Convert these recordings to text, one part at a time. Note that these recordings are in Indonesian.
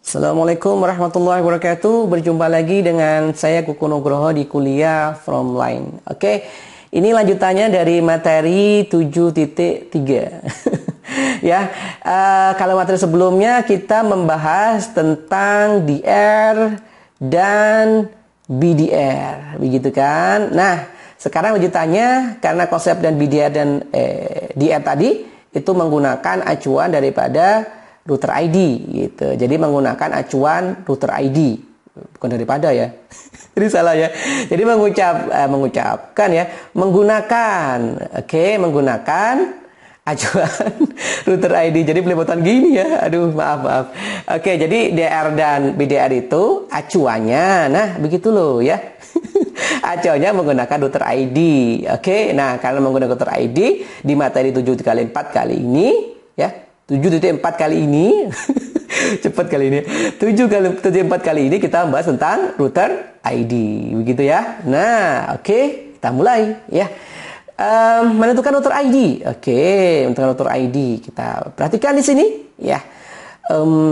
Assalamualaikum warahmatullahi wabarakatuh. Berjumpa lagi dengan saya Kuku Nugroho di kuliah from line. Oke, ini lanjutannya dari materi 7.3. Ya, kalau materi sebelumnya kita membahas tentang DR dan BDR, begitu kan? Nah, sekarang lanjutannya karena konsep dan BDR dan DR tadi itu menggunakan acuan daripada router ID gitu. Jadi menggunakan acuan router ID, bukan daripada ya. Jadi salah ya. Jadi mengucapkan ya, menggunakan acuan router ID. Jadi pelepotan gini ya. Aduh, maaf. Oke, jadi DR dan BDR itu acuannya. Nah, begitu loh ya. Acuannya menggunakan router ID. Oke, nah karena menggunakan router ID di materi 7x4 kali ini ya. 7.4 kali ini cepat kali ini 7x4 kali ini kita membahas tentang router ID, begitu ya. Nah, oke, kita mulai ya. Menentukan router ID. Oke, menentukan router ID. Kita perhatikan di sini ya.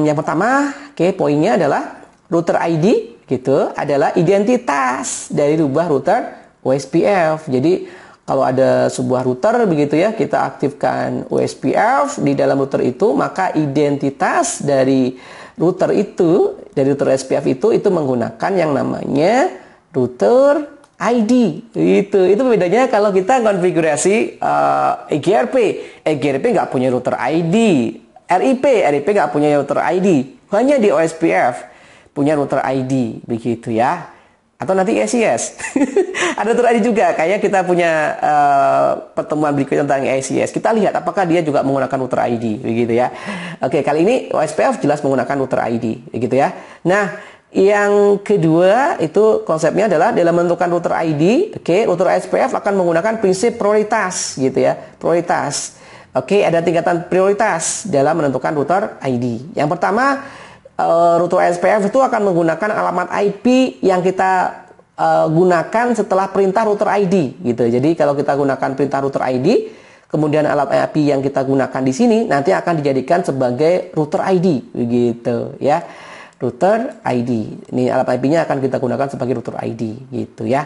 Yang pertama, poinnya adalah router ID gitu adalah identitas dari rubah router OSPF. Jadi kalau ada sebuah router begitu ya, kita aktifkan OSPF di dalam router itu, maka identitas dari router itu, dari router OSPF itu menggunakan yang namanya router ID. Itu bedanya kalau kita konfigurasi EGRP. EGRP nggak punya router ID. RIP nggak punya router ID. Hanya di OSPF punya router ID, begitu ya. Atau nanti ACS. Ada router ID juga. Kayak kita punya pertemuan berikutnya tentang ACS. Kita lihat apakah dia juga menggunakan router ID, begitu ya. Oke, kali ini OSPF jelas menggunakan router ID, begitu ya. Nah, yang kedua itu konsepnya adalah dalam menentukan router ID, router OSPF akan menggunakan prinsip prioritas, gitu ya. Prioritas. Ada tingkatan prioritas dalam menentukan router ID. Yang pertama, router OSPF itu akan menggunakan alamat IP yang kita gunakan setelah perintah router ID gitu. Jadi kalau kita gunakan perintah router ID, kemudian alamat IP yang kita gunakan di sini nanti akan dijadikan sebagai router ID begitu ya. Router ID. Ini alamat IP-nya akan kita gunakan sebagai router ID gitu ya.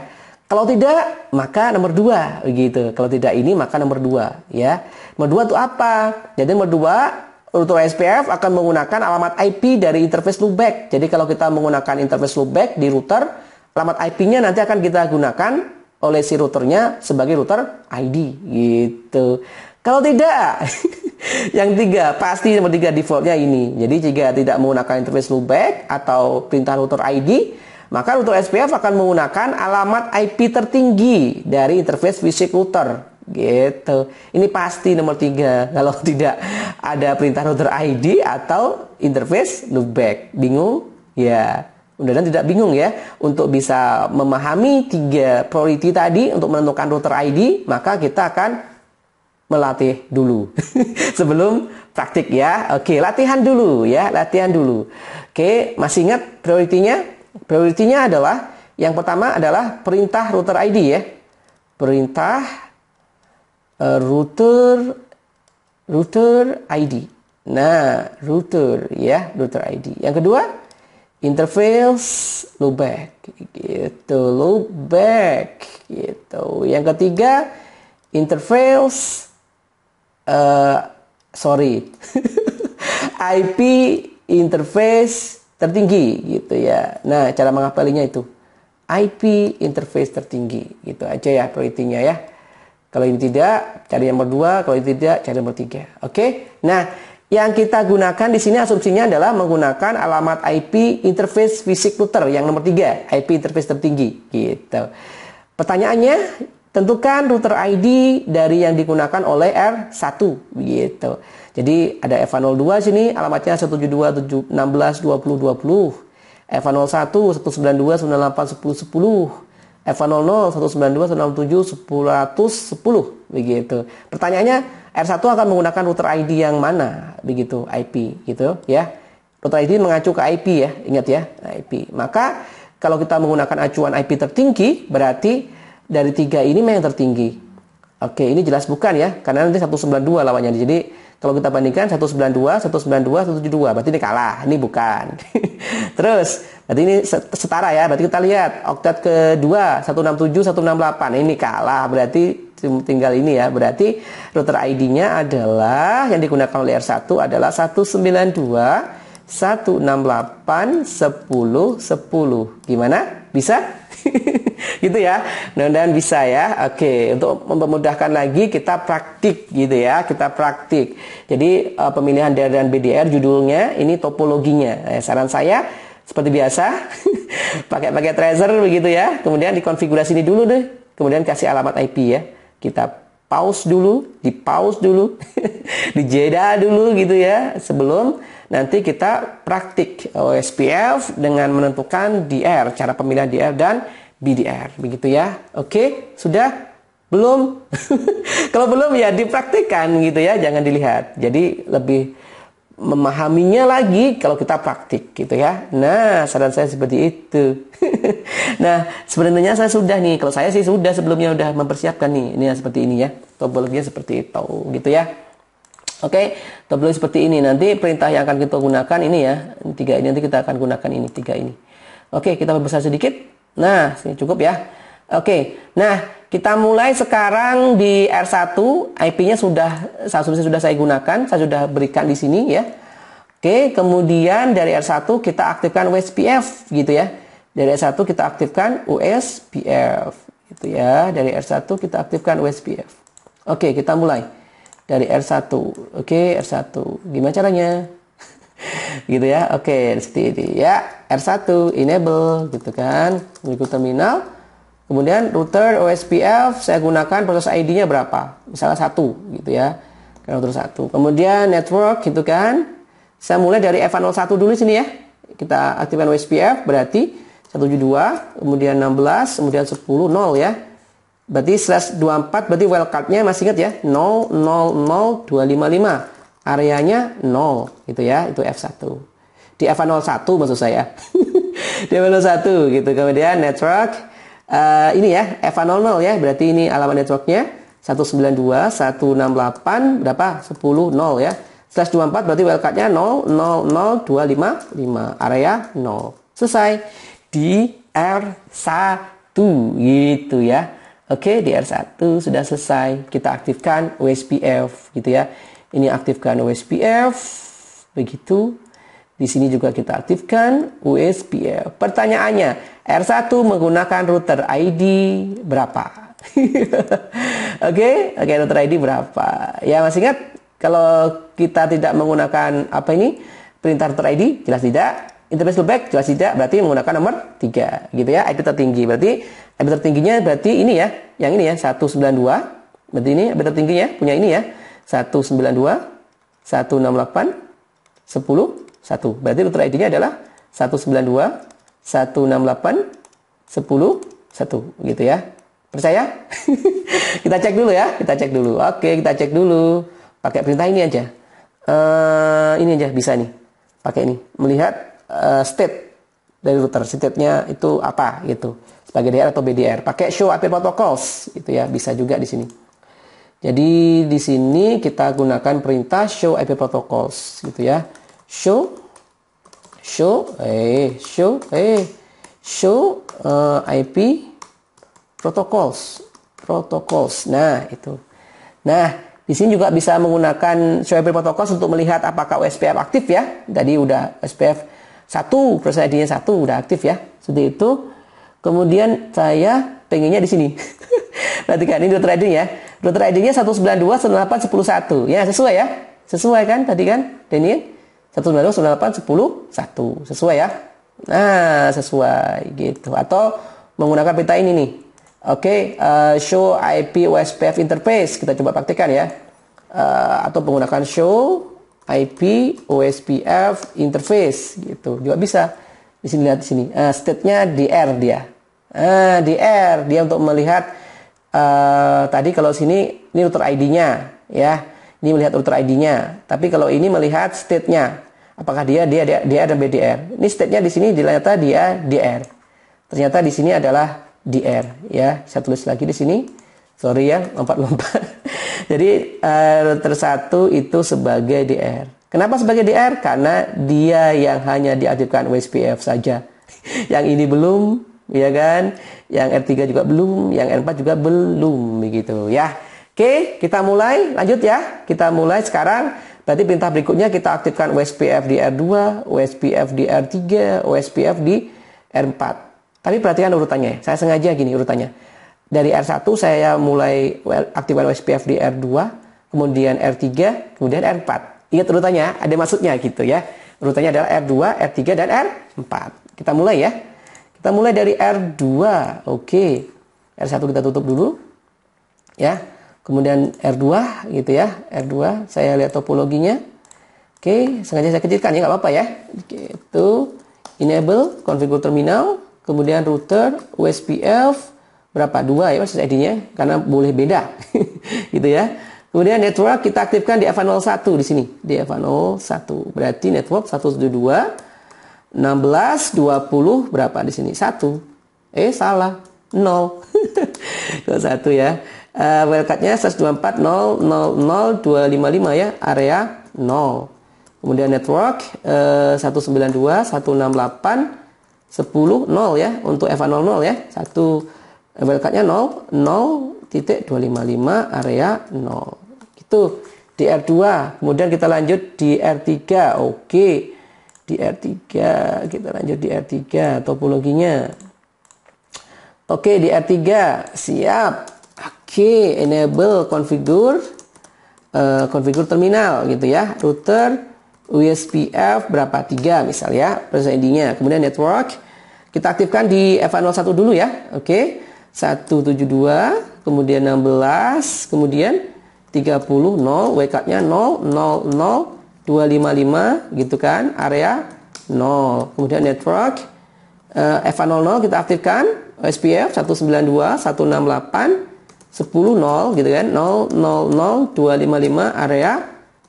Kalau tidak, maka nomor 2 begitu. Kalau tidak ini maka nomor 2 ya. Nomor 2 itu apa? Jadi nomor 2, router OSPF akan menggunakan alamat IP dari interface loopback. Jadi kalau kita menggunakan interface loopback di router, alamat IP-nya nanti akan kita gunakan oleh si routernya sebagai router ID gitu. Kalau tidak, yang 3 pasti nomor 3 defaultnya ini. Jadi jika tidak menggunakan interface loopback atau perintah router ID, maka router OSPF akan menggunakan alamat IP tertinggi dari interface fisik router. Gitu. Ini pasti nomor 3 kalau tidak ada perintah router ID atau interface loopback. Bingung? Ya, mudah-mudahan tidak bingung ya. Untuk bisa memahami 3 priority tadi untuk menentukan router ID, maka kita akan melatih dulu sebelum praktik ya. Oke, latihan dulu ya, latihan dulu. Oke, masih ingat prioritinya? Prioritinya adalah yang pertama adalah perintah router ID ya. Perintah router ID. Nah, router ya, router ID. Yang kedua, interface loopback gitu, loopback gitu. Yang ketiga, interface IP interface tertinggi gitu ya. Nah, cara menghafalinya itu IP interface tertinggi gitu aja ya prioritinya ya. Kalau ini tidak, cari nomor 2. Kalau ini tidak, cari nomor 3. Oke. Nah, yang kita gunakan di sini asumsinya adalah menggunakan alamat IP interface fisik router yang nomor 3, IP interface tertinggi gitu. Pertanyaannya, tentukan router ID dari yang digunakan oleh R1 gitu. Jadi ada EVA02 sini, alamatnya 172.16.20.20. EVA01 192.98.10.10. EVA00 192.167.110 begitu. Pertanyaannya, R1 akan menggunakan router ID yang mana begitu, IP gitu ya. Router ID mengacu ke IP ya, ingat ya, IP. Maka kalau kita menggunakan acuan IP tertinggi, berarti dari 3 ini yang tertinggi. Oke, ini jelas bukan ya, karena nanti 192 lawannya. Jadi Kalau kita bandingkan 192, 192, 172, berarti ini kalah, ini bukan. Terus, berarti ini setara ya, berarti kita lihat oktet kedua 167, 168, ini kalah, berarti tinggal ini ya, berarti router ID-nya adalah yang digunakan oleh R1 adalah 192, 168, 10, 10. Gimana? Bisa? Gitu ya. Mudah-mudahan bisa ya. Oke, untuk mempermudahkan lagi kita praktik gitu ya. Kita praktik. Jadi pemilihan DR dan BDR judulnya ini topologinya. Saran saya seperti biasa pakai tracer begitu ya. Kemudian dikonfigurasi ini dulu deh. Kemudian kasih alamat IP ya. Kita pause dulu, di-pause dulu, dijeda dulu gitu ya, sebelum nanti kita praktik OSPF dengan menentukan DR, cara pemilihan DR dan BDR, begitu ya. Oke, sudah? Belum? Kalau belum ya dipraktikkan gitu ya, jangan dilihat. Jadi lebih memahaminya lagi kalau kita praktik gitu ya. Nah, saran saya seperti itu. Nah, sebenarnya saya sudah nih. Kalau saya sih sudah sebelumnya udah mempersiapkan nih. Ini seperti ini ya. Topologinya seperti itu gitu ya. Oke, topologi seperti ini. Nanti perintah yang akan kita gunakan ini ya. 3 ini nanti kita akan gunakan ini 3 ini. Oke, kita perbesar sedikit. Nah, ini cukup ya. Oke. Nah, kita mulai sekarang di R1, IP-nya sudah saya gunakan, saya sudah berikan di sini ya. Oke, kemudian dari R1 kita aktifkan USPF gitu ya. Dari R1 kita aktifkan USPF gitu ya. Dari R1 kita aktifkan USPF. Oke, kita mulai dari R1. Oke, R1. Gimana caranya? Gitu ya. Oke, seperti ini ya. R1 enable gitu kan. Mengikuti terminal. Kemudian router OSPF saya gunakan proses ID-nya berapa? Misalnya 1 gitu ya. Router 1. Kemudian network gitu kan. Saya mulai dari EVA01 dulu sini ya. Kita aktifkan OSPF berarti 172, kemudian 16, kemudian 10, 0 ya. Berarti /24 berarti wildcard-nya masih ingat ya. 000255. Areanya 0 gitu ya. Itu F1. Di EVA01 maksud saya. Di EVA01 gitu. Kemudian network ini ya, EVA00 ya, berarti ini alamat networknya 192, 168, berapa? 10, 0 ya. /24 berarti wildcard-nya 000255, area 0. Selesai. Di R1 gitu ya. Oke, di R1 sudah selesai. Kita aktifkan OSPF gitu ya. Ini aktifkan OSPF. Begitu. Di sini juga kita aktifkan USPF. Pertanyaannya, R1 menggunakan router ID berapa? Oke, router ID berapa? Ya, masih ingat kalau kita tidak menggunakan apa ini? Perintah router ID, jelas tidak. Interface loopback, jelas tidak. Berarti menggunakan nomor 3, gitu ya. IP tertinggi. Berarti IP tertingginya berarti ini ya. Yang ini ya, 192. Berarti ini IP tertingginya punya ini ya. 192, 168, 10, 1. Berarti router ID-nya adalah 192, 168, 10, 1. Gitu ya. Percaya? Kita cek dulu ya. Kita cek dulu. Oke, kita cek dulu. Pakai perintah ini aja. Ini aja bisa nih. Pakai ini. Melihat state dari router. State-nya itu apa gitu. Sebagai DR atau BDR. Pakai show IP protocols. Gitu ya. Bisa juga di sini. Jadi di sini kita gunakan perintah show IP protocols. Gitu ya. Show IP protocols. Nah, itu. Nah, di sini juga bisa menggunakan show IP protocols untuk melihat apakah OSPF aktif ya. Tadi udah OSPF 1, proses ID-nya 1 udah aktif ya. Seperti itu. Kemudian saya pengennya di sini. Perhatikan ini router ID-nya. Router ID-nya 192, 198, 10, 1. Ya, sesuai ya. Sesuai kan tadi kan? Daniel? 192, 198, 10, 1. Sesuai ya. Nah, sesuai gitu. Atau menggunakan perintah ini nih. Oke, show IP OSPF interface. Kita coba praktikkan ya. Atau menggunakan show IP OSPF interface gitu. Juga bisa. Di sini lihat di sini. State-nya DR dia. DR dia untuk melihat tadi kalau sini ini router ID-nya ya. Ini melihat router ID-nya. Tapi kalau ini melihat state-nya. Apakah dia dan BDR. Ini state-nya di sini ternyata dia DR. Ternyata di sini adalah DR ya. Saya tulis lagi di sini. Sorry ya, lompat-lompat. Jadi router 1 itu sebagai DR. Kenapa sebagai DR? Karena dia yang hanya diaktifkan OSPF saja. Yang ini belum, ya kan? Yang R3 juga belum, yang R4 juga belum, begitu ya. Oke, kita mulai, lanjut ya. Kita mulai sekarang. Berarti perintah berikutnya kita aktifkan OSPF di R2, OSPF di R3, OSPF di R4. Tapi perhatikan urutannya. Saya sengaja gini urutannya. Dari R1 saya mulai aktifkan OSPF di R2, kemudian R3, kemudian R4. Ingat urutannya, ada maksudnya gitu ya. Urutannya adalah R2, R3, dan R4. Kita mulai ya. Kita mulai dari R2. Oke. R1 kita tutup dulu. Ya. Kemudian R2 gitu ya. R2, saya lihat topologinya. Oke, sengaja saya kecilkan ya, nggak apa-apa ya. Oke, itu enable, configure terminal, kemudian router, OSPF, berapa? 2 ya maksud ID-nya, karena boleh beda. Gitu ya. Kemudian network kita aktifkan di FA01 di sini, di FA01. Berarti network 172 16 20 berapa di sini? 1. Salah. 0. Kalau 1 ya. Wildcard-nya 124.0.0.0.255 ya, area 0. Kemudian network 192 168 10 0 ya untuk FA00 ya. 1 wildcard-nya 0 0.255 area 0. Itu di R2. Kemudian kita lanjut di R3. Oke. Di R3 kita lanjut di R3 topologinya. Oke, di R3 siap. Oke, enable configure terminal gitu ya. Router USPF berapa? 3 misal ya. Proses ID-nya. Kemudian network kita aktifkan di FA01 dulu ya. Oke. 172, kemudian 16, kemudian 30, 0, WK-nya 0, 0, 0, 255 gitu kan, area 0. Kemudian network FA00 kita aktifkan, OSPF 192, 168, 10, 0 gitu kan, 0, 0, 0, 255, area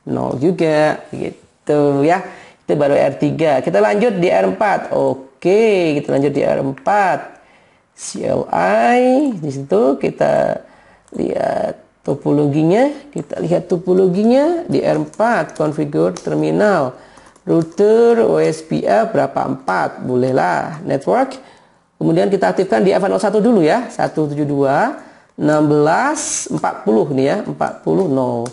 0 juga gitu ya. Itu baru R3. Kita lanjut di R4. Oke, kita lanjut di R4. CLI di situ kita lihat topologinya, di R4 configure terminal router OSPF berapa? 4 bolehlah. Network kemudian kita aktifkan di FA01 dulu ya. 172 16 40 nih ya, 40 0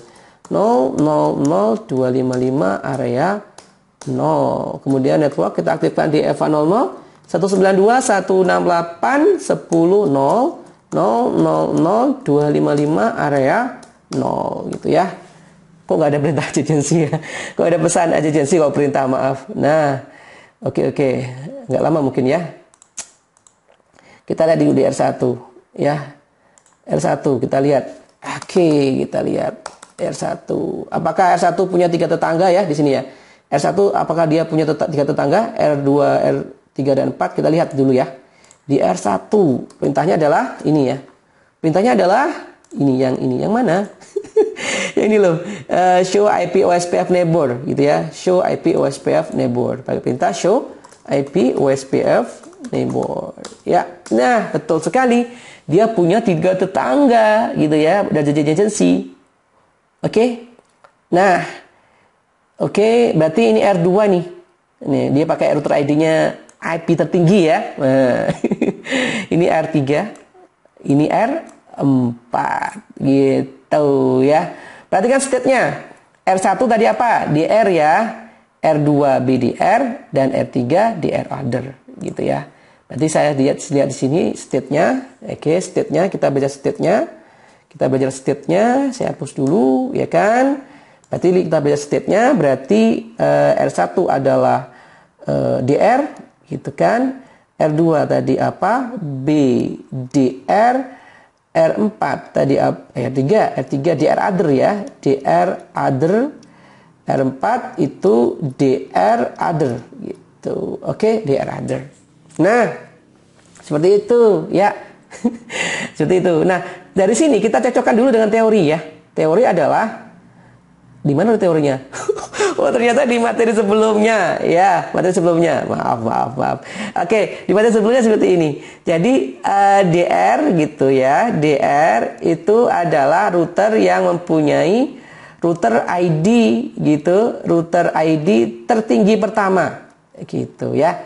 0 0 0 255 area 0. Kemudian network kita aktifkan di FA00 192 168 10 0 000 255 area 0 gitu ya. Kok nggak ada perintah agency ya? Kok ada pesan agency kok perintah, maaf. Nah, oke. Nggak lama mungkin ya. Kita lihat di R1 ya. R1 kita lihat. Oke, kita lihat R1. Apakah R1 punya 3 tetangga ya di sini ya? R1 apakah dia punya 3 tetangga? R2, R3 dan 4 kita lihat dulu ya. Di R1 perintahnya adalah ini ya. Perintahnya adalah ini yang mana? Yang ini loh. Show IP OSPF neighbor gitu ya. Show IP OSPF neighbor. Pakai perintah show IP OSPF neighbor. Ya. Nah, betul sekali. Dia punya 3 tetangga gitu ya. Dari agency. Oke. Nah. Oke, berarti ini R2 nih. Ini dia pakai router ID-nya IP tertinggi ya. Ini R3, ini R4 gitu ya. Perhatikan state-nya. R1 tadi apa? DR ya. R2 BDR dan R3 DR other gitu ya. Berarti saya lihat di sini state-nya. Oke, state-nya kita baca state-nya. Kita belajar state-nya, saya hapus dulu ya kan. Berarti kita baca state-nya berarti R1 adalah DR gitu kan. R2 tadi apa? BDR. R4 tadi apa? R3 DR other ya. DR other. R4 itu DR other gitu. Oke, DR other. Nah, seperti itu ya. Seperti itu. Nah, dari sini kita cocokkan dulu dengan teori ya. Teori adalah di mana teorinya? Oh, ternyata di materi sebelumnya, ya, materi sebelumnya. Maaf. Oke, di materi sebelumnya seperti ini. Jadi DR gitu ya, DR itu adalah router yang mempunyai router ID gitu, router ID tertinggi pertama, gitu ya,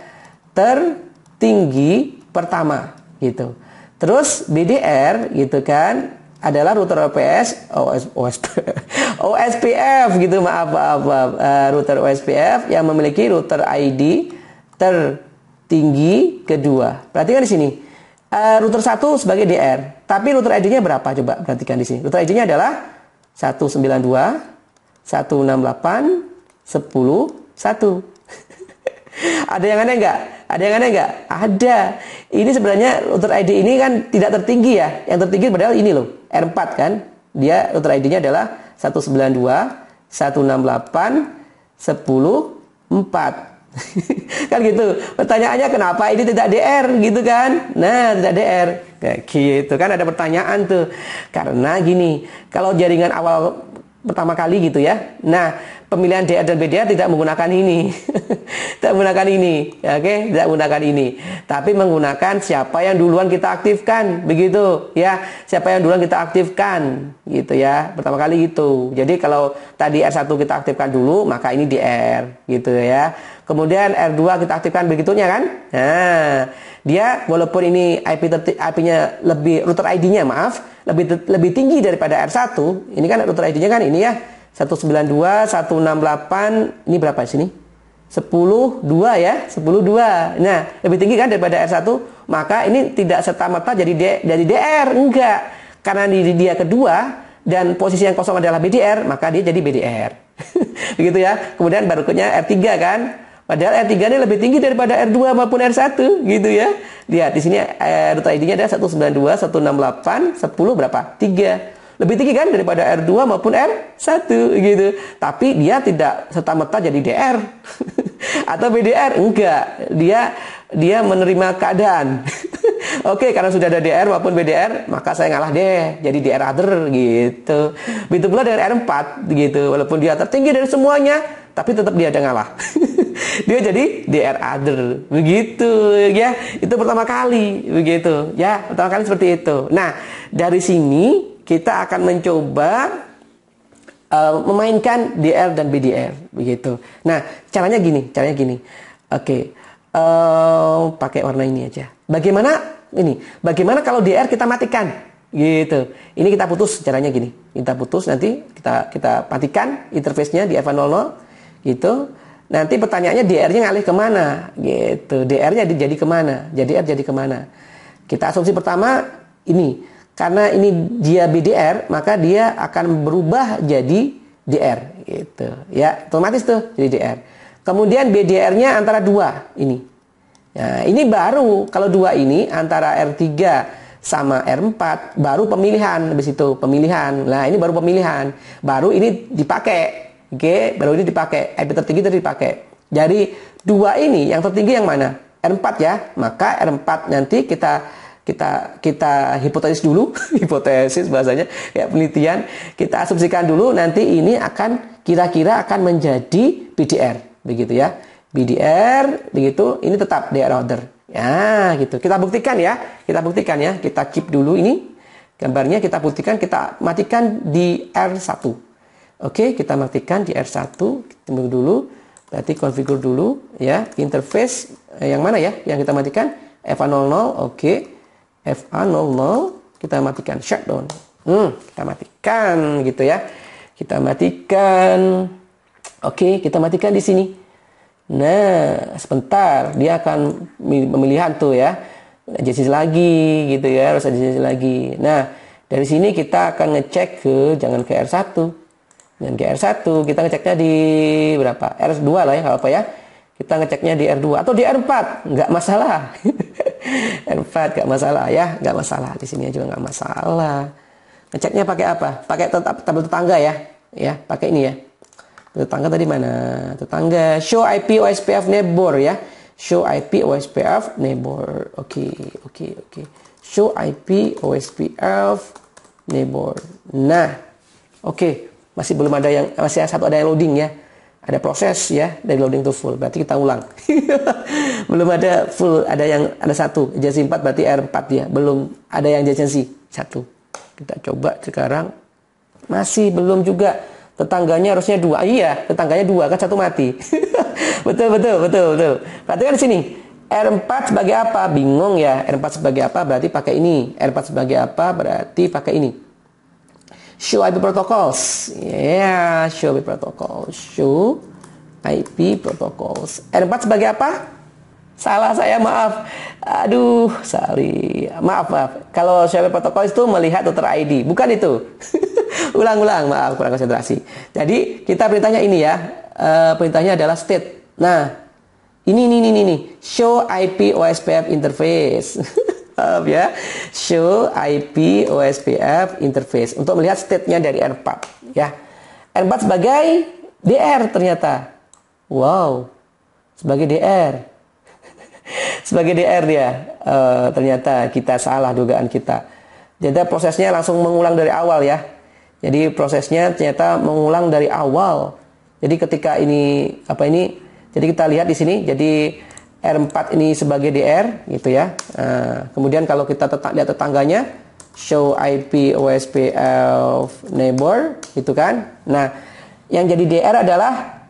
tertinggi pertama, gitu. Terus BDR gitu kan adalah router OSPF gitu, maaf. Router OSPF yang memiliki router ID tertinggi kedua. Perhatikan di sini. Router 1 sebagai DR, tapi router ID-nya berapa? Coba perhatikan di sini. Router ID-nya adalah 192, 168, 10, 1. Ada yang aneh nggak? Ada. Ini sebenarnya router ID ini kan tidak tertinggi ya. Yang tertinggi padahal ini loh, R4 kan. Dia router ID-nya adalah 192, 168, 10, 4. Kan gitu. Pertanyaannya kenapa ini tidak DR gitu kan? Nah, tidak DR. Kayak gitu kan, ada pertanyaan tuh. Karena gini, kalau jaringan awal pertama kali gitu ya. Nah, pemilihan DR dan BDR tidak menggunakan ini. Tidak menggunakan ini, ya, oke? Tidak menggunakan ini. Tapi menggunakan siapa yang duluan kita aktifkan, begitu ya. Siapa yang duluan kita aktifkan, gitu ya. Pertama kali gitu. Jadi kalau tadi R1 kita aktifkan dulu, maka ini DR, gitu ya. Kemudian R2 kita aktifkan begitunya kan? Nah, dia walaupun ini IP-nya lebih, router ID-nya maaf, lebih tinggi daripada R1. Ini kan router ID-nya kan ini ya. 192, 168, ini berapa di sini? 10, 2 ya, 10, 2. Nah, lebih tinggi kan daripada R1, maka ini tidak serta-merta jadi DR, enggak. Karena dia kedua dan posisi yang kosong adalah BDR, maka dia jadi BDR. Begitu ya. Kemudian berikutnya R3 kan. Padahal R3 ini lebih tinggi daripada R2 maupun R1, gitu ya. Lihat di sini router ID-nya ada 192, 168, 10 berapa? 3. Lebih tinggi kan daripada R2 maupun R1 gitu. Tapi dia tidak serta-merta jadi DR atau BDR, enggak. Dia menerima keadaan. Oke, karena sudah ada DR maupun BDR, maka saya ngalah deh, jadi DR other gitu. Begitu pula dengan R4 gitu. Walaupun dia tertinggi dari semuanya, tapi tetap dia ada ngalah. Dia jadi DR other. Begitu ya. Itu pertama kali begitu ya. Pertama kali seperti itu. Nah, dari sini kita akan mencoba memainkan DR dan BDR begitu. Nah, caranya gini. Oke. Pakai warna ini aja. Bagaimana kalau DR kita matikan? Gitu. Ini kita putus caranya gini. Kita putus, nanti kita matikan interface-nya di F00 gitu. Nanti pertanyaannya DR-nya ngalih kemana? Gitu. DR-nya jadi kemana? Jadi kemana? Kita asumsi pertama ini. Karena ini dia BDR, maka dia akan berubah jadi DR gitu. Ya, otomatis tuh jadi DR. Kemudian BDR-nya antara 2 ini. Nah, ini baru kalau 2 ini antara R3 sama R4 baru pemilihan, habis itu pemilihan. Nah, ini baru pemilihan. Baru ini dipakai. Oke, baru ini dipakai. IP tertinggi tadi dipakai. Jadi 2 ini yang tertinggi yang mana? R4 ya. Maka R4 nanti kita hipotesis dulu, hipotesis bahasanya ya, penelitian, kita asumsikan dulu nanti ini akan kira-kira akan menjadi BDR begitu ya, BDR begitu, ini tetap DR order ya gitu. Kita buktikan ya, kita keep dulu ini gambarnya, kita buktikan, kita matikan di R1. Oke, kita matikan di R1, tunggu dulu, berarti configure dulu ya, interface yang mana ya yang kita matikan, FA00. Oke, FA00 kita matikan, shutdown. Kita matikan gitu ya. Kita matikan. Oke, kita matikan di sini. Nah, sebentar dia akan pemilihan tuh ya. JCC lagi gitu ya, harus ada JCC lagi. Nah, dari sini kita akan ngecek jangan ke R1. Dan ke R1 kita ngeceknya di berapa? R2 lah ya, enggak apa ya. Kita ngeceknya di R2 atau di R4, nggak masalah. R4 nggak masalah ya, nggak masalah. Di sini juga nggak masalah. Ngeceknya pakai apa? Pakai tabel tetangga ya, pakai ini ya. Tetangga tadi mana? Tetangga show IP OSPF neighbor ya. Show IP OSPF neighbor. Oke. Show IP OSPF neighbor. Nah, oke. Masih belum ada yang, masih satu ada yang loading ya. Ada proses ya dari loading to full. Berarti kita ulang. Belum ada full, ada satu. Adjacency 4 berarti R4 ya. Belum ada yang adjacency 1. Kita coba sekarang. Masih belum juga. Tetangganya harusnya 2. Iya, tetangganya 2 kan 1 mati. betul. Perhatikan di sini. R4 sebagai apa? Bingung ya. R4 sebagai apa? Berarti pakai ini. R4 sebagai apa? Berarti pakai ini. Show IP protocols. Ya, show IP protocols. Show IP protocols. R4 sebagai apa? Salah saya, maaf. Aduh, sorry. Maaf. Kalau show IP protocols itu melihat router ID. Bukan itu. Ulang, maaf, kurang konsentrasi. Jadi, kita perintahnya ini ya. Perintahnya adalah state. Nah, ini. Show IP OSPF interface. Maaf ya. Show IP OSPF interface untuk melihat state-nya dari R4 ya. R4 sebagai DR ternyata. Wow. Sebagai DR. Sebagai DR ya. Ternyata kita salah dugaan kita. Jadi prosesnya langsung mengulang dari awal ya. Jadi prosesnya ternyata mengulang dari awal. Jadi ketika ini jadi kita lihat di sini. Jadi R4 ini sebagai DR gitu ya. Kemudian kalau kita lihat tetangganya, show IP OSPF neighbor gitu kan. Nah, yang jadi DR adalah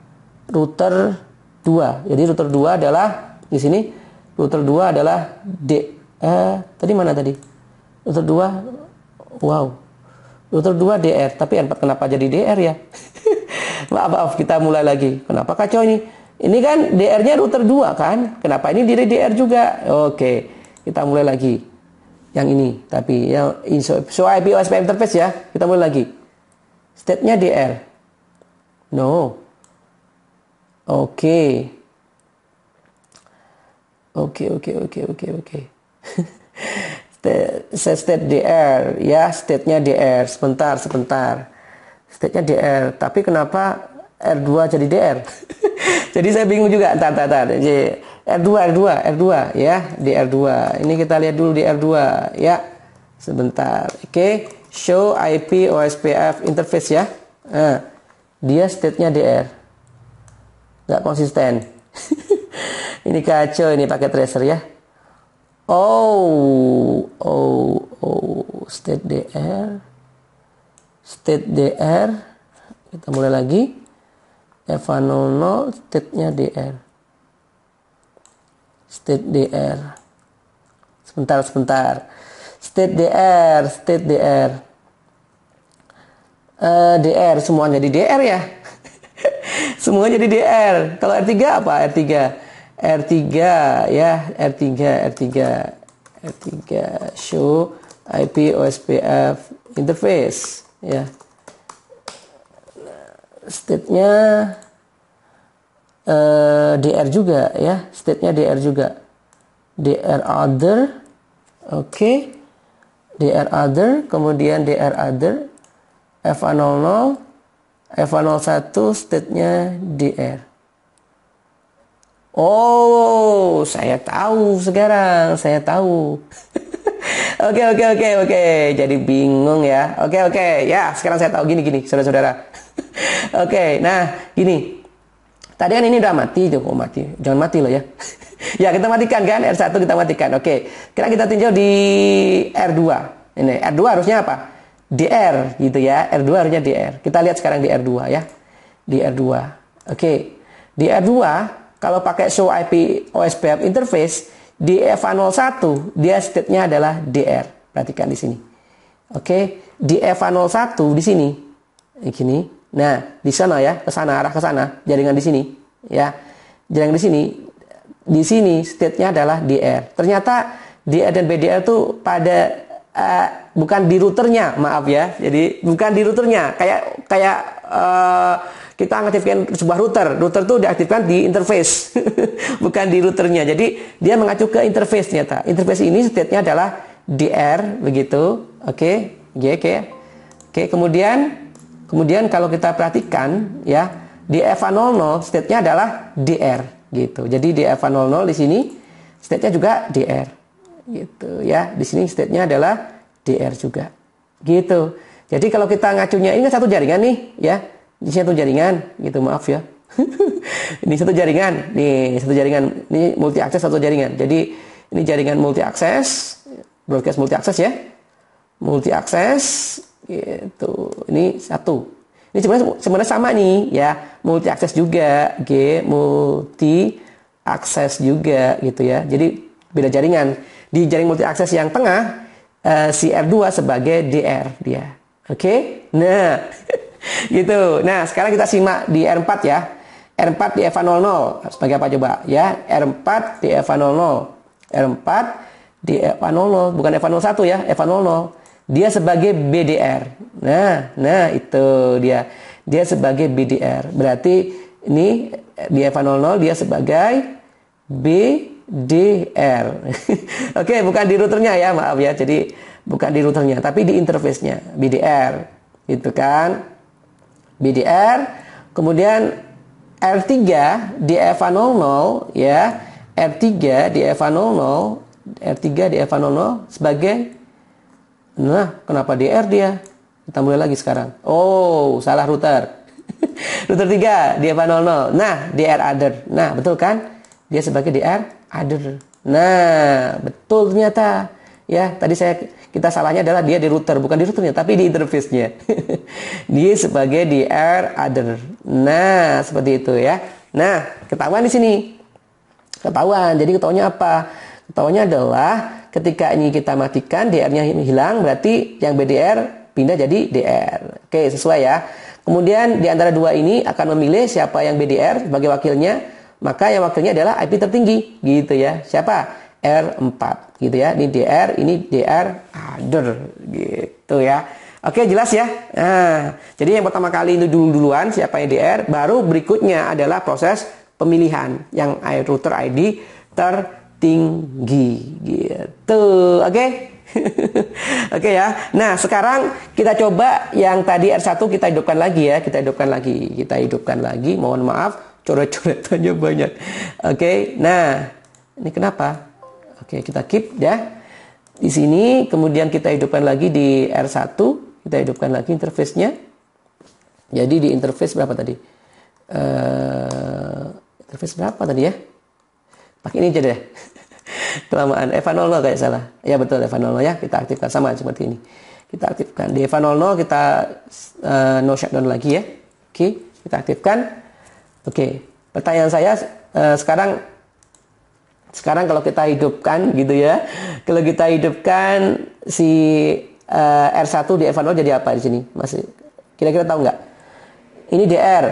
router 2. Jadi router 2 adalah di sini. Router 2 adalah tadi mana tadi? Router 2. Wow. Router 2 DR, tapi R4 kenapa jadi DR ya? Maaf, kita mulai lagi. Kenapa kacau ini? Ini kan DR-nya router 2 kan? Kenapa ini dari DR juga? Oke, kita mulai lagi. Yang ini, tapi yang show IP OSPF interface ya. Kita mulai lagi. State-nya DR. No. Oke. State DR ya, state-nya DR. Sebentar. State-nya DR, tapi kenapa R2 jadi DR? Jadi saya bingung juga. Entar. Jadi R2 ya, di R2. Ini kita lihat dulu di R2 ya. Sebentar. Oke, show IP OSPF interface ya. Dia state-nya DR. Nggak konsisten. Ini kacau ini pakai tracer ya. Oh, state DR. Kita mulai lagi. EVA00 state-nya DR. State DR. Sebentar. State DR. DR semuanya jadi DR ya. Semuanya jadi DR. Kalau R3 apa? R3 ya, R3 show IP OSPF interface ya. State-nya DR juga ya, state-nya DR juga. DR other. Oke. DR other, kemudian DR other. EVA00 EVA01 state-nya DR. Oh, saya tahu sekarang, Oke. Jadi bingung ya. Oke. Ya, sekarang saya tahu gini, saudara-saudara. Oke, nah gini. Tadi kan ini udah mati, mati. Jangan mati loh ya. Ya, kita matikan kan, R1 kita matikan. Oke. Sekarang kita tinjau di R2. Ini R2 harusnya apa? DR gitu ya. R2 harusnya DR. Kita lihat sekarang di R2 ya. Di R2. Oke. Di R2 kalau pakai show IP OSPF interface di EVA01 dia state-nya adalah DR. Perhatikan di sini. Oke, di EVA01 di sini. Gini. Nah, di sana ya, arah ke sana, jaringan di sini ya. Jaringan di sini. Di sini state-nya adalah DR. Ternyata DR dan BDR itu pada bukan di routernya, maaf ya. Jadi bukan di routernya. Kayak kita mengaktifkan sebuah router. Router itu diaktifkan di interface, bukan di routernya. Jadi dia mengacu ke interface ternyata. Interface ini state-nya adalah DR begitu. Oke. Kemudian kalau kita perhatikan ya, di EVA00 state-nya adalah DR gitu. Jadi di EVA00 di sini state-nya juga DR gitu ya. Di sini state-nya adalah DR juga. Gitu. Jadi kalau kita ngacunya ini satu jaringan nih ya. Di sini satu jaringan gitu, maaf ya. Ini satu jaringan, nih satu jaringan, ini multi akses satu jaringan. Jadi ini jaringan multi akses, broadcast multi akses ya, multi akses, gitu. Ini satu. Ini sebenarnya sama nih ya, multi akses juga, multi akses juga gitu ya. Jadi beda jaringan. Di jaring multi akses yang tengah, si R2 sebagai DR dia. Oke? Nah, gitu. Nah, sekarang kita simak di R4 ya. R4 di EVA00 sebagai apa coba ya? R4 di EVA00. R4 di EVA00, bukan EVA01 ya, EVA00. Dia sebagai BDR. Nah itu dia. Dia sebagai BDR. Berarti ini di EVA00 dia sebagai BDR. Oke, bukan di routernya ya, maaf ya. Jadi bukan di routernya, tapi di interface-nya BDR. Gitu kan? BDR. Kemudian R3 di EVA00 ya. R3 di EVA00, R3 di EVA00 sebagai, nah kenapa DR dia? Kita mulai lagi sekarang. Oh, salah router. Router 3 di EVA00. Nah, DR other. Nah, betul kan? Dia sebagai DR other. Nah, betul ternyata. Ya, tadi kita salahnya adalah dia di router, bukan di routernya, tapi di interface-nya. Dia sebagai DR other. Nah, seperti itu ya. Nah, ketahuan di sini. Ketahuan. Jadi ketahuannya apa? Ketahuannya adalah ketika ini kita matikan, DR-nya hilang, berarti yang BDR pindah jadi DR. Oke, sesuai ya. Kemudian di antara dua ini akan memilih siapa yang BDR sebagai wakilnya. Maka yang wakilnya adalah IP tertinggi, gitu ya. Siapa? R4, gitu ya. Ini DR other, gitu ya. Oke, jelas ya. Nah, jadi yang pertama kali itu duluan siapa yang DR, baru berikutnya adalah proses pemilihan yang router ID tertinggi, gitu. Oke. Oke ya. Nah, sekarang kita coba yang tadi R1 kita hidupkan lagi ya. Kita hidupkan lagi. Mohon maaf, coret-coretannya banyak. Oke. Nah, ini kenapa? Oke, kita keep ya. Di sini kemudian kita hidupkan lagi di R1, kita hidupkan lagi interface-nya. Jadi di interface berapa tadi? Interface berapa tadi ya? Pakai ini aja deh. Kelamaan EVA00 kayak salah. Ya betul, EVA00 ya. Kita aktifkan sama seperti ini. Kita aktifkan di EVA00, kita no shutdown lagi ya. Oke, kita aktifkan. Oke, pertanyaan saya sekarang kalau kita hidupkan gitu ya. Kalau kita hidupkan si R1 di EVA00 jadi apa di sini? Masih kira-kira tahu nggak? Ini DR.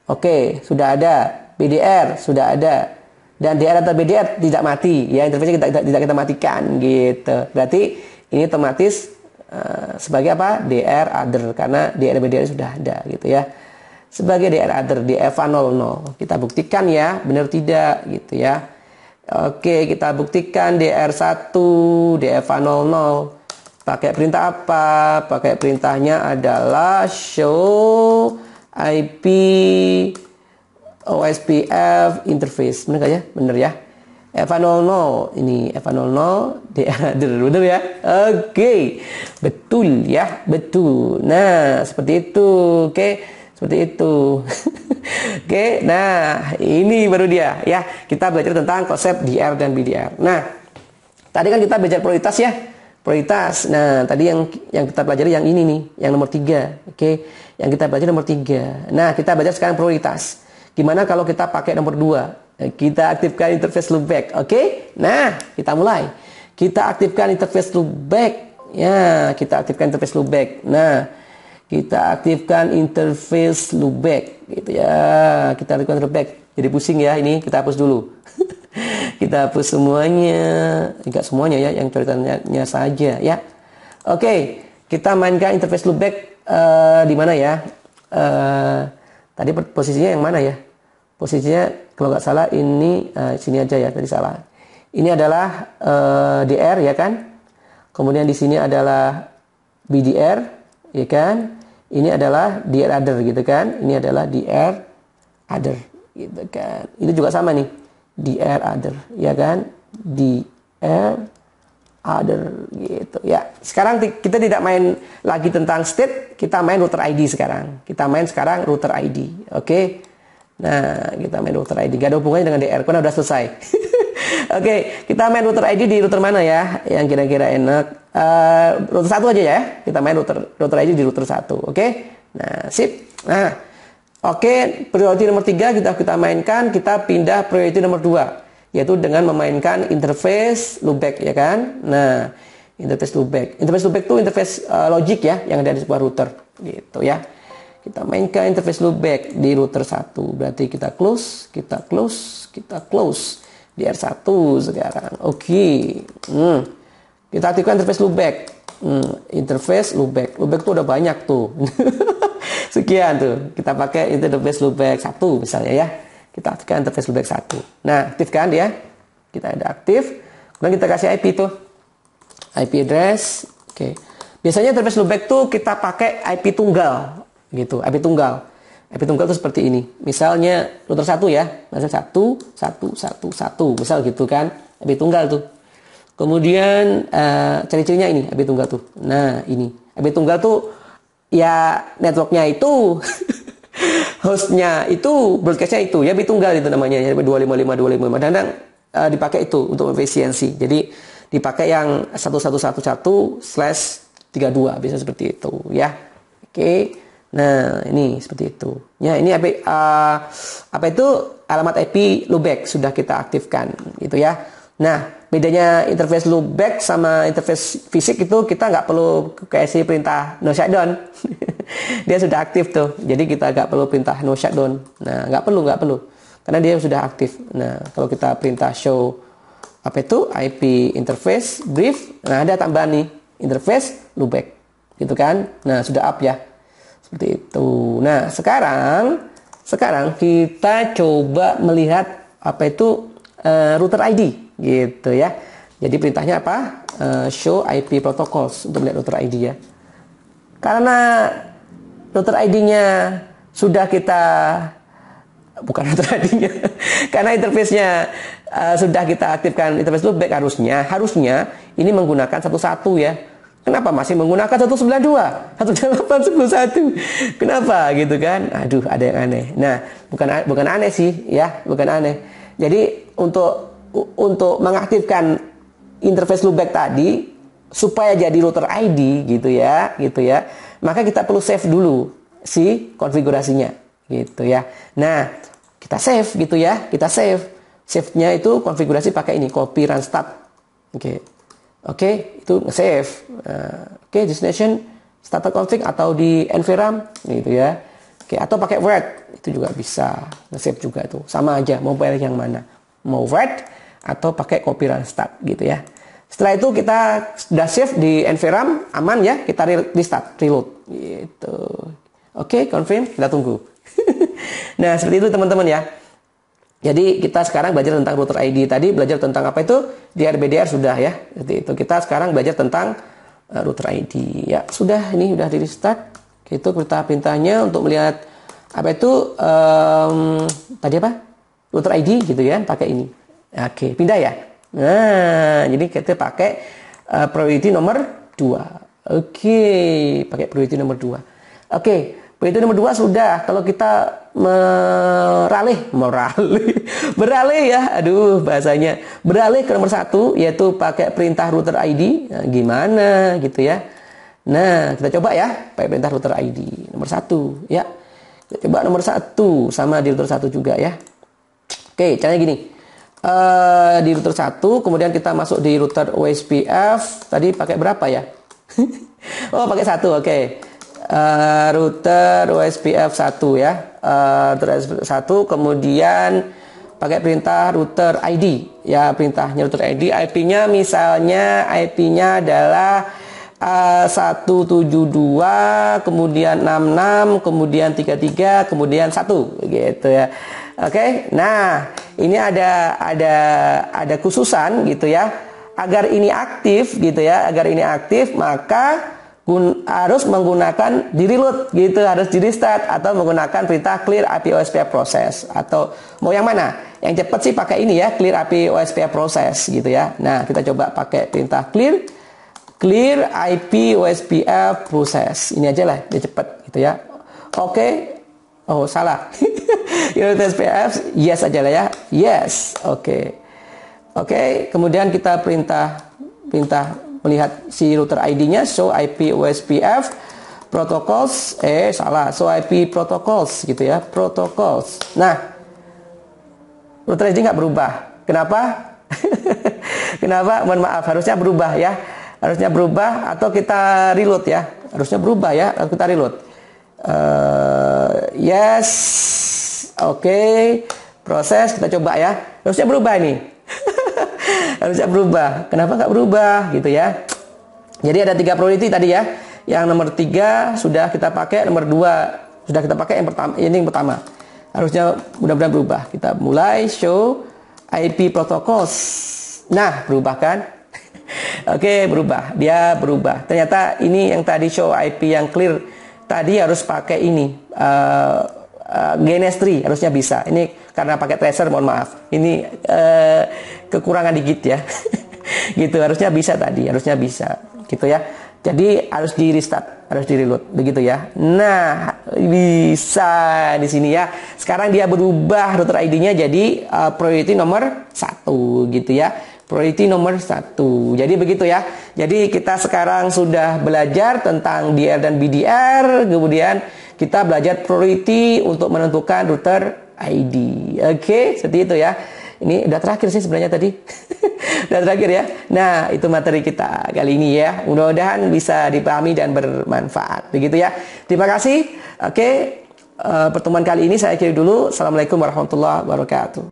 Oke, sudah ada. BDR sudah ada. Dan DR atau BDR tidak mati ya, interface tidak kita matikan gitu. Berarti ini otomatis sebagai apa? DR other, karena DR BDR sudah ada gitu ya. Sebagai DR other di EVA00. Kita buktikan ya, benar tidak gitu ya. Oke, kita buktikan DR1 di EVA00. Pakai perintah apa? Pakai perintahnya adalah show IP OSPF interface. Benar gak ya? Benar ya. EVA00 ini EVA00 DR other, betul ya? Oke. Betul ya, betul. Nah, seperti itu. Oke. Seperti itu. Oke, nah ini baru dia ya. Kita belajar tentang konsep DR dan BDR. Nah, tadi kan kita belajar prioritas ya. Prioritas. Nah, tadi yang kita pelajari yang ini nih, yang nomor 3. Oke, yang kita belajar nomor 3. Nah, kita belajar sekarang prioritas. Gimana kalau kita pakai nomor 2? Kita aktifkan interface loopback. Oke? Nah, kita mulai. Kita aktifkan interface loopback. Ya, kita aktifkan interface loopback. Nah, kita aktifkan interface loopback gitu ya. Kita aktifkan loopback. Jadi pusing ya ini, kita hapus dulu. Kita hapus semuanya. Enggak semuanya ya, yang coretannya saja ya. Oke, kita mainkan interface loopback di mana ya? Tadi posisinya yang mana ya? Posisinya kalau nggak salah ini sini aja ya, tadi salah. Ini adalah DR ya kan? Kemudian di sini adalah BDR ya kan? Ini adalah DR other gitu kan? Ini adalah DR other gitu kan? Ini juga sama nih, DR other ya kan? DR other gitu ya. Sekarang kita tidak main lagi tentang state, kita main router ID sekarang. Kita main sekarang router ID. Oke. Nah, kita main router ID. Gak ada hubungannya dengan DR, karena udah selesai. Oke, kita main router ID di router mana ya? Yang kira-kira enak. Router 1 aja ya. Kita main router ID di router 1. Oke. Nah, sip. Nah, oke, priority nomor 3 kita mainkan. Kita pindah priority nomor 2, yaitu dengan memainkan interface loopback, ya kan? Nah, interface loopback. Interface loopback itu interface logic ya, yang ada di sebuah router. Gitu ya. Kita mainkan interface loopback di router 1. Berarti kita close. Di R1 sekarang. Oke. Kita aktifkan interface loopback. Interface loopback. Loopback tuh udah banyak tuh. Sekian tuh. Kita pakai interface loopback 1 misalnya ya. Kita aktifkan interface loopback 1. Nah, aktifkan dia. Kita ada aktif. Kemudian kita kasih IP tuh. IP address. Oke. Biasanya interface loopback tuh kita pakai IP tunggal. Gitu. IP tunggal. IP tunggal itu seperti ini. Misalnya router 1 ya. Misalnya 1. Misal gitu kan. IP tunggal tuh. Kemudian ciri-cirinya ini IP tunggal tuh. Nah, ini. IP tunggal tuh ya networknya itu hostnya itu, broadcastnya itu ya, IP tunggal itu namanya ya, 255. Dan dipakai itu untuk efisiensi. Jadi dipakai yang 1111/32 bisa seperti itu ya. Oke. Nah, ini seperti itu. Ya, ini IP apa itu alamat IP loopback sudah kita aktifkan gitu ya. Nah, bedanya interface loopback sama interface fisik itu kita nggak perlu kasih perintah no shutdown. Dia sudah aktif tuh. Jadi kita nggak perlu perintah no shutdown. Nah, nggak perlu. Karena dia sudah aktif. Nah, kalau kita perintah show apa itu IP interface brief, nah ada tambahan nih interface loopback. Gitu kan? Nah, sudah up ya. Seperti itu. Nah, sekarang kita coba melihat apa itu router ID gitu ya. Jadi perintahnya apa? Show IP protocols untuk melihat router ID ya. Karena router ID-nya sudah kita bukan router ID-nya. Karena interface-nya sudah kita aktifkan interface loopback, harusnya ini menggunakan 11 ya. Kenapa masih menggunakan 192, 1811? Kenapa gitu kan? Aduh, ada yang aneh. Nah, bukan aneh sih, ya, bukan aneh. Jadi untuk mengaktifkan interface loopback tadi supaya jadi router ID gitu ya, maka kita perlu save dulu si konfigurasinya, gitu ya. Nah, kita save gitu ya, save-nya itu konfigurasi pakai ini, copy run start. Oke, itu save. Oke, destination starter config atau di nvram gitu ya. Oke, atau pakai word itu juga bisa. Save juga itu. Sama aja mau pilih yang mana. Mau word atau pakai copy run start gitu ya. Setelah itu kita sudah save di nvram, aman ya, kita restart, reload gitu. Oke, confirm, kita tunggu. Nah, seperti itu teman-teman ya. Jadi kita sekarang belajar tentang router ID. Tadi belajar tentang apa itu? DRBDR sudah ya. Seperti itu. Kita sekarang belajar tentang router ID. Ya, sudah, ini sudah di restart. Itu perintah-perintahnya untuk melihat apa itu tadi apa? Router ID gitu ya, pakai ini. Oke, pindah ya. Nah, jadi kita pakai priority nomor 2. Oke, pakai priority nomor 2. Oke, priority nomor 2 sudah. Kalau kita beralih ya, aduh bahasanya, beralih ke nomor 1 yaitu pakai perintah router ID. Nah, gimana gitu ya. Nah, kita coba ya pakai perintah router ID nomor 1 ya. Kita coba nomor 1 sama di router 1 juga ya. Oke, caranya gini. Di router 1 kemudian kita masuk di router OSPF. Tadi pakai berapa ya? Oh, pakai 1. Oke. Router OSPF 1 ya. Router OSPF 1 kemudian pakai perintah router ID ya, perintahnya router ID. IP-nya misalnya IP-nya adalah 172 kemudian 66 kemudian 33 kemudian 1 gitu ya. Oke. Nah, ini ada khususan gitu ya. Agar ini aktif gitu ya, maka harus menggunakan di reload gitu, harus di restart atau menggunakan perintah clear IP OSPF process, atau mau yang mana? Yang cepat sih pakai ini ya, clear IP OSPF process gitu ya. Nah, kita coba pakai perintah clear IP OSPF process. Ini aja lah, dia cepat gitu ya. Oke. Oh, salah. Router SPF, yes aja lah ya. Yes. Oke. Oke, kemudian kita perintah melihat si router ID-nya, show IP OSPF protocols, salah, show IP protocols gitu ya, protocols. Nah, router ID nggak berubah. Kenapa? Kenapa? Mohon maaf, harusnya berubah ya. Harusnya berubah atau kita reload ya. Harusnya berubah ya, atau kita reload. Yes. Oke. Proses, kita coba ya. Harusnya berubah ini. Harusnya berubah. Kenapa nggak berubah gitu ya? Jadi ada 3 priority tadi ya. Yang nomor 3 sudah kita pakai, nomor 2 sudah kita pakai, yang pertama ini yang pertama. Harusnya mudah-mudahan berubah. Kita mulai show IP protocols. Nah, berubah kan? Oke, berubah. Dia berubah. Ternyata ini yang tadi show IP yang clear tadi harus pakai ini GNS3 harusnya bisa. Ini karena pakai tracer, mohon maaf. Ini kekurangan dikit ya. Gitu, harusnya bisa tadi, harusnya bisa. Gitu ya. Jadi harus di restart, harus di reload, begitu ya. Nah, bisa di sini ya. Sekarang dia berubah router ID-nya jadi priority nomor 1 gitu ya. Priority nomor 1. Jadi begitu ya. Jadi kita sekarang sudah belajar tentang DR dan BDR. Kemudian kita belajar priority untuk menentukan router ID. Oke, seperti itu ya. Ini udah terakhir sih sebenarnya tadi. Udah terakhir ya. Nah, itu materi kita kali ini ya. Mudah-mudahan bisa dipahami dan bermanfaat. Begitu ya. Terima kasih. Oke, pertemuan kali ini saya akhiri dulu. Assalamualaikum warahmatullahi wabarakatuh.